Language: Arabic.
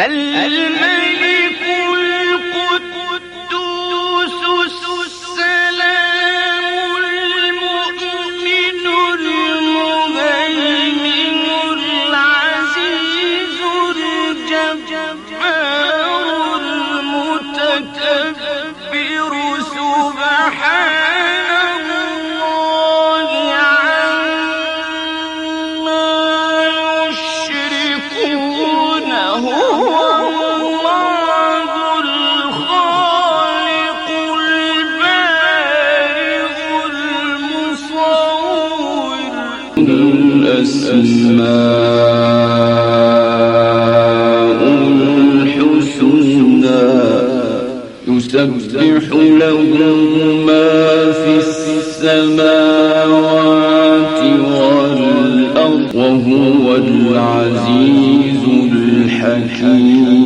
الملك القدوس السلام المؤمن المهيمن العزيز الجبار المتكبر سبحان الله عما يشركون. هو الله الخالق البارئ المصور. الأسماء الحسنى يسبح له ما في السماوات والأرض وهو العزيز الحكيم.